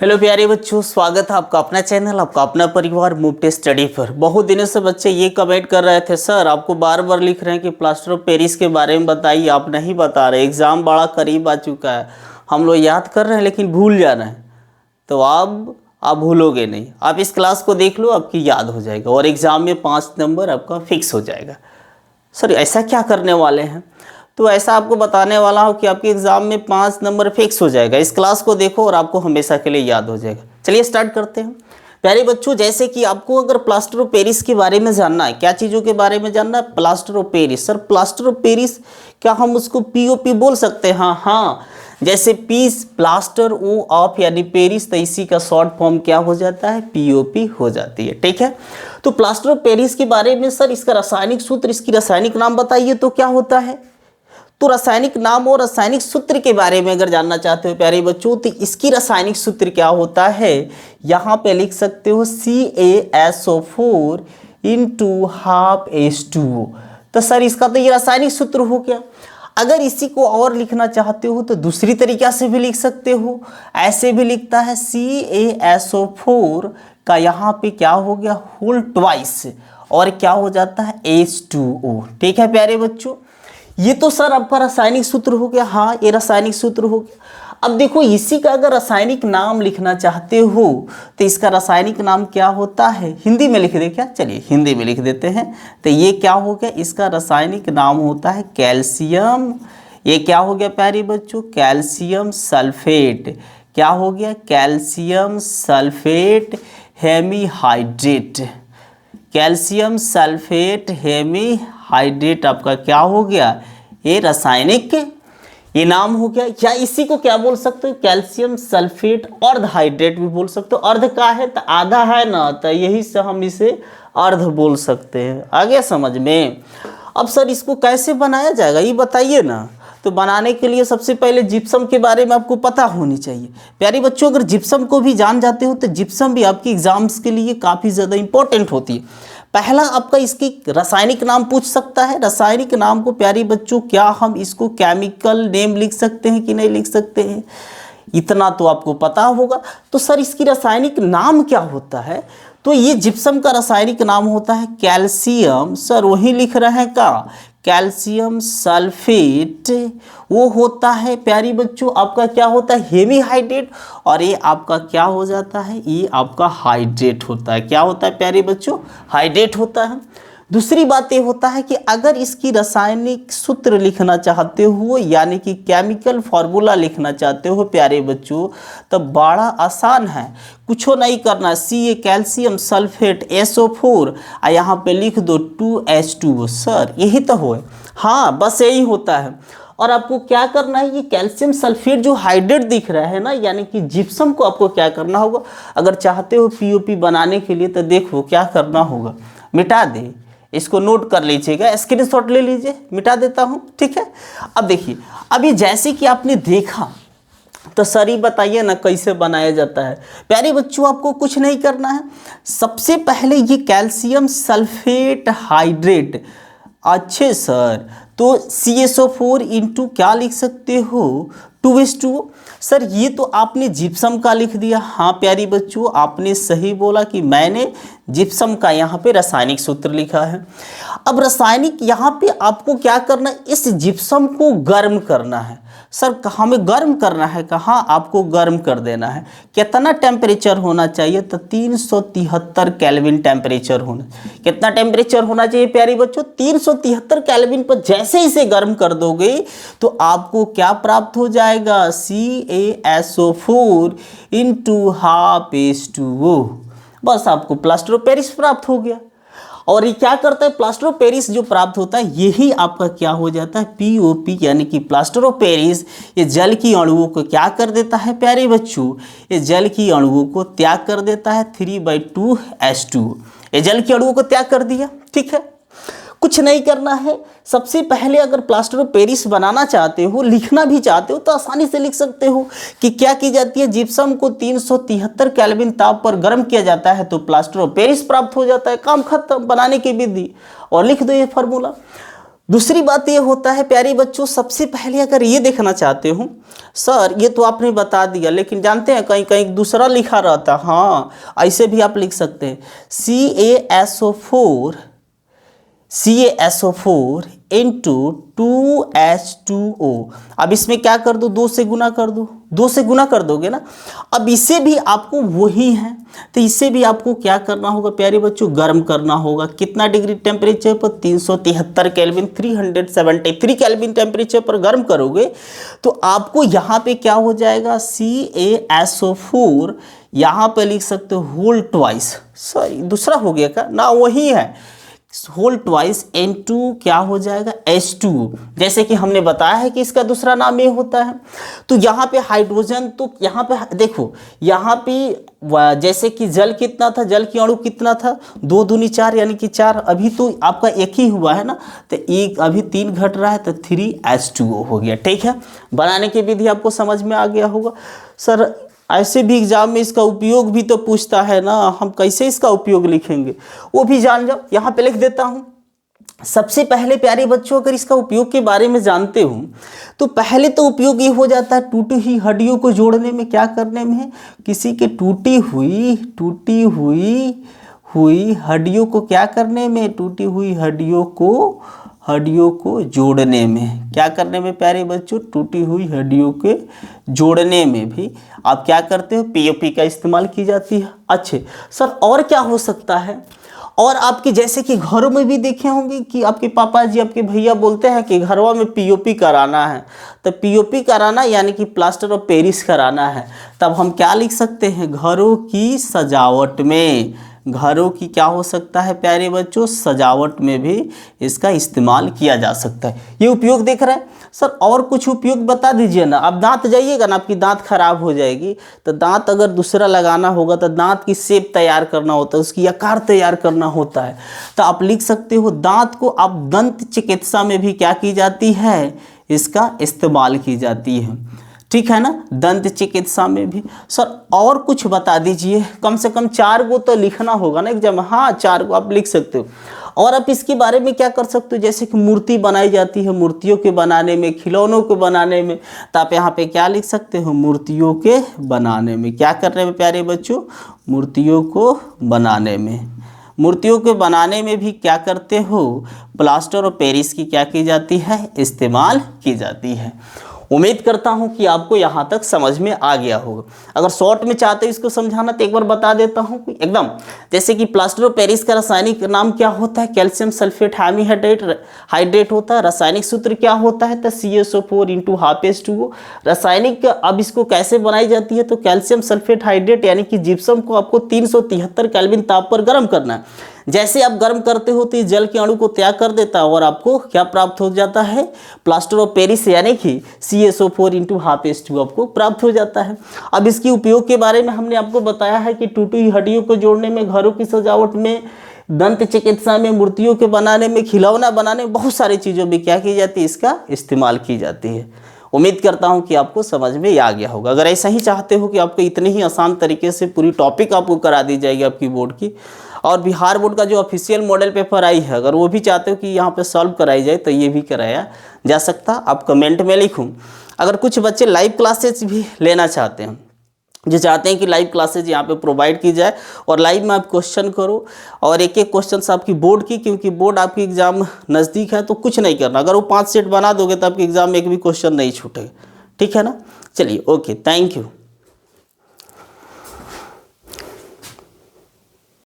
Hello प्यारे बच्चों, स्वागत है आपका अपना चैनल, आपका अपना परिवार मूव स्टडी पर। बहुत दिनों से बच्चे ये कमेंट कर रहे थे, सर आपको बार बार लिख रहे हैं कि प्लास्टर ऑफ पेरिस के बारे में बताइए, आप नहीं बता रहे। एग्ज़ाम बड़ा करीब आ चुका है, हम लोग याद कर रहे हैं लेकिन भूल जा रहे हैं। तो अब आप भूलोगे नहीं, आप इस क्लास को देख लो, आपकी याद हो जाएगा और एग्ज़ाम में 5 नंबर आपका फिक्स हो जाएगा। सर ऐसा क्या करने वाले हैं? तो ऐसा आपको बताने वाला हूँ कि आपके एग्ज़ाम में 5 नंबर फिक्स हो जाएगा। इस क्लास को देखो और आपको हमेशा के लिए याद हो जाएगा। चलिए स्टार्ट करते हैं। प्यारे बच्चों, जैसे कि आपको अगर प्लास्टर ऑफ पेरिस के बारे में जानना है, क्या चीज़ों के बारे में जानना है? Plaster of Paris. Sir plaster of Paris, क्या हम उसको पीओपी बोल सकते हैं? हाँ, जैसे पीस प्लास्टर ओ ऑफ यानी पेरिस, तो इसी का शॉर्ट फॉर्म क्या हो जाता है? पीओपी हो जाती है। ठीक है, तो प्लास्टर ऑफ पेरिस के बारे में सर इसका रासायनिक सूत्र, इसकी रासायनिक नाम बताइए तो क्या होता है? तो रासायनिक नाम और रासायनिक सूत्र के बारे में अगर जानना चाहते हो प्यारे बच्चों, तो इसकी रासायनिक सूत्र क्या होता है? यहाँ पे लिख सकते हो CaSO4 इंटू हाफ H2O। तो सर इसका तो ये रासायनिक सूत्र हो गया। अगर इसी को और लिखना चाहते हो तो दूसरी तरीका से भी लिख सकते हो, ऐसे भी लिखता है CaSO4 का यहाँ पे क्या हो गया? होल ट्वाइस, और क्या हो जाता है? H2O। ठीक है प्यारे बच्चों, ये तो सर आपका रासायनिक सूत्र हो गया। हाँ, ये रासायनिक सूत्र हो गया। अब देखो, इसी का अगर रासायनिक नाम लिखना चाहते हो तो इसका रासायनिक नाम क्या होता है? हिंदी में लिख दे क्या? चलिए हिंदी में लिख देते हैं। तो ये क्या हो गया? इसका रासायनिक नाम होता है कैल्शियम। ये क्या हो गया प्यारे बच्चों? Calcium sulphate. क्या हो गया? Calcium sulphate hemihydrate. Calcium sulphate hemihydrate आपका क्या हो गया? ये रासायनिक ये नाम हो गया। या इसी को क्या बोल सकते हो? कैल्शियम सल्फेट अर्ध हाइड्रेट भी बोल सकते हो। अर्ध का है तो आधा है ना, तो यही से हम इसे अर्ध बोल सकते हैं। आ गया समझ में? अब सर इसको कैसे बनाया जाएगा ये बताइए ना। तो बनाने के लिए सबसे पहले जिप्सम के बारे में आपको पता होनी चाहिए। प्यारे बच्चों, अगर जिप्सम को भी जान जाते हो तो जिप्सम भी आपकी एग्जाम्स के लिए काफ़ी ज़्यादा इंपॉर्टेंट होती है। पहला आपका इसकी रासायनिक नाम पूछ सकता है। रासायनिक नाम को प्यारे बच्चों, क्या हम इसको केमिकल नेम लिख सकते हैं कि नहीं लिख सकते हैं? इतना तो आपको पता होगा। तो सर इसकी रासायनिक नाम क्या होता है? तो ये जिप्सम का रासायनिक नाम होता है कैल्शियम। सर वही लिख रहे हैं का? Calcium sulphate. वो होता है प्यारी बच्चों आपका क्या होता है? हेमीहाइड्रेट। और ये आपका क्या हो जाता है? ये आपका हाइड्रेट होता है। क्या होता है प्यारे बच्चों? हाइड्रेट होता है। दूसरी बात ये होता है कि अगर इसकी रासायनिक सूत्र लिखना चाहते हो यानी कि केमिकल फार्मूला लिखना चाहते हो प्यारे बच्चों, तो बड़ा आसान है, कुछ नहीं करना। Ca कैल्शियम सल्फेट SO4 यहाँ पे लिख दो 2H2O। सर यही तो हो। हाँ, बस यही होता है। और आपको क्या करना है? ये कैल्शियम सल्फेट जो हाइड्रेट दिख रहा है ना, यानी कि जिप्सम को आपको क्या करना होगा? अगर चाहते हो पीओपी बनाने के लिए तो देखो क्या करना होगा, मिटा दे। इसको नोट कर लीजिएगा, स्क्रीनशॉट ले लीजिए, मिटा देता हूँ। ठीक है, अब देखिए, अभी जैसे कि आपने देखा तो सर ही बताइए ना कैसे बनाया जाता है। प्यारे बच्चों, आपको कुछ नहीं करना है। सबसे पहले ये कैल्शियम सल्फेट हाइड्रेट, अच्छे सर, तो CaSO4 इंटू क्या लिख सकते हो? 2H2O। सर ये तो आपने जिप्सम का लिख दिया। हाँ प्यारी बच्चों, आपने सही बोला कि मैंने जिप्सम का यहाँ पे रासायनिक सूत्र लिखा है। अब रासायनिक यहाँ पे आपको क्या करना है? इस जिप्सम को गर्म करना है। सर हमें गर्म करना है, कहाँ? आपको गर्म कर देना है। कितना टेम्परेचर होना चाहिए? तो 373 केल्विन टेम्परेचर होना। कितना टेम्परेचर होना चाहिए प्यारी बच्चों? 373 केल्विन पर जैसे ही इसे गर्म कर दोगे तो आपको क्या प्राप्त हो जाएगा? CaSO4 into half H2O। बस आपको प्लास्टर ऑफ पेरिस प्राप्त हो गया। और ये क्या करता है? प्लास्टर ऑफ पेरिस जो प्राप्त होता है यही आपका क्या हो जाता है? पीओपी, यानी कि प्लास्टर ऑफ पेरिस ये जल की अणुओं को क्या कर देता है प्यारे बच्चों? ये जल की अणुओं को त्याग कर देता है 3/2 H2। ये जल की अणुओं को त्याग कर दिया। ठीक है, कुछ नहीं करना है। सबसे पहले अगर प्लास्टर ऑफ पेरिस बनाना चाहते हो, लिखना भी चाहते हो, तो आसानी से लिख सकते हो कि क्या की जाती है? जिप्सम को 373 केल्विन ताप पर गर्म किया जाता है तो प्लास्टर ऑफ पेरिस प्राप्त हो जाता है। काम खत्म, बनाने की विधि। और लिख दो ये फार्मूला। दूसरी बात ये होता है प्यारे बच्चों, सबसे पहले अगर ये देखना चाहते हो सर ये तो आपने बता दिया, लेकिन जानते हैं कहीं कहीं दूसरा लिखा रहता है। हाँ, ऐसे भी आप लिख सकते हैं CaSO4 इंटू 2H2O। अब इसमें क्या कर दो, 2 से गुना कर दो, 2 से गुना कर दोगे ना। अब इसे भी आपको वही है, तो इसे भी आपको क्या करना होगा प्यारे बच्चों, गर्म करना होगा। कितना डिग्री टेम्परेचर पर, 373 केल्विन, 373 केल्विन टेम्परेचर पर गर्म करोगे तो आपको यहाँ पे क्या हो जाएगा, CaSO4 यहाँ पे लिख सकते हो होल ट्वाइस, सॉरी दूसरा हो गया का ना, वही है होल ट्वाइस N2 क्या हो जाएगा H2। जैसे कि हमने बताया है कि इसका दूसरा नाम ये होता है। तो यहाँ पे हाइड्रोजन, तो यहाँ पे देखो, यहाँ पे जैसे कि जल कितना था, जल की अणु कितना था, 2 दूनी 4 यानी कि 4। अभी तो आपका एक ही हुआ है ना, तो एक अभी 3 घट रहा है तो 3H2O हो गया। ठीक है, बनाने की विधि आपको समझ में आ गया होगा। सर ऐसे भी एग्जाम में इसका उपयोग भी तो पूछता है ना, हम कैसे इसका उपयोग लिखेंगे वो भी जान जाओ। यहाँ पे लिख देता हूँ। सबसे पहले प्यारे बच्चों अगर इसका उपयोग के बारे में जानते हो तो पहले तो उपयोग ये हो जाता है टूटी हुई हड्डियों को जोड़ने में, क्या करने में है, किसी के टूटी हुई हड्डियों को क्या करने में, टूटी हुई हड्डियों को जोड़ने में, क्या करने में प्यारे बच्चों, टूटी हुई हड्डियों के जोड़ने में भी आप क्या करते हो, पीओपी का इस्तेमाल की जाती है। अच्छे सर और क्या हो सकता है, और आपके जैसे कि घरों में भी देखे होंगे कि आपके पापा जी आपके भैया बोलते हैं कि घरों में पीओपी कराना है, तो पीओपी कराना यानी कि प्लास्टर ऑफ पेरिस कराना है, तब हम क्या लिख सकते हैं, घरों की सजावट में, घरों की क्या हो सकता है प्यारे बच्चों, सजावट में भी इसका इस्तेमाल किया जा सकता है। ये उपयोग देख रहे हैं सर, और कुछ उपयोग बता दीजिए ना। अब दांत जाइएगा ना, आपकी दांत खराब हो जाएगी, तो दांत अगर दूसरा लगाना होगा तो दांत की शेप तैयार करना होता है, उसकी आकार तैयार करना होता है, तो आप लिख सकते हो दांत को अब दंत चिकित्सा में भी क्या की जाती है, इसका इस्तेमाल की जाती है। ठीक है ना, दंत चिकित्सा में भी। सर और कुछ बता दीजिए, कम से कम 4 गो तो लिखना होगा ना एग्जाम। हाँ 4 गो आप लिख सकते हो। और आप इसके बारे में क्या कर सकते हो, जैसे कि मूर्ति बनाई जाती है, मूर्तियों के बनाने में, खिलौनों को बनाने में, तो आप यहाँ पे क्या लिख सकते हो, मूर्तियों के बनाने में, क्या करने में प्यारे बच्चों, मूर्तियों को बनाने में। मूर्तियों के बनाने में भी क्या करते हो, प्लास्टर ऑफ पेरिस की क्या की जाती है, इस्तेमाल की जाती है। उम्मीद करता हूं कि आपको यहां तक समझ में आ गया होगा। अगर शॉर्ट में चाहते हो इसको समझाना तो एक बार बता देता हूं एकदम, जैसे कि प्लास्टर ऑफ पेरिस का रासायनिक नाम क्या होता है, कैल्शियम सल्फेट हाइड्रेट होता है। रासायनिक सूत्र क्या होता है, तो CaSO4 इंटू हाफ H2O। रासायनिक अब इसको कैसे बनाई जाती है, तो कैल्शियम सल्फेट हाइड्रेट यानी कि जिप्सम को आपको 373 केल्विन ताप पर गर्म करना है। जैसे आप गर्म करते हो तो ये जल के अणु को त्याग कर देता है और आपको क्या प्राप्त हो जाता है, प्लास्टर ऑफ पेरिस यानी कि CaSO4 इंटू हाफ H2O आपको प्राप्त हो जाता है। अब इसके उपयोग के बारे में हमने आपको बताया है कि टूटी हुई हड्डियों को जोड़ने में, घरों की सजावट में, दंत चिकित्सा में, मूर्तियों के बनाने में, खिलौना बनाने में, बहुत सारी चीज़ों में क्या की जाती है, इसका इस्तेमाल की जाती है। उम्मीद करता हूं कि आपको समझ में आ गया होगा। अगर ऐसा ही चाहते हो कि आपको इतने ही आसान तरीके से पूरी टॉपिक आपको करा दी जाएगी आपकी बोर्ड की, और बिहार बोर्ड का जो ऑफिशियल मॉडल पेपर आई है, अगर वो भी चाहते हो कि यहाँ पे सॉल्व कराई जाए तो ये भी कराया जा सकता। आप कमेंट में लिखूँ। अगर कुछ बच्चे लाइव क्लासेज भी लेना चाहते हैं, जो चाहते हैं कि लाइव क्लासेज यहाँ पे प्रोवाइड की जाए और लाइव में आप क्वेश्चन करो और एक एक क्वेश्चन आपकी बोर्ड की, क्योंकि बोर्ड आपकी एग्जाम नज़दीक है तो कुछ नहीं करना। अगर वो 5 सेट बना दोगे तो आपके एग्जाम में एक भी क्वेश्चन नहीं छूटेगा। ठीक है ना, चलिए ओके, थैंक यू।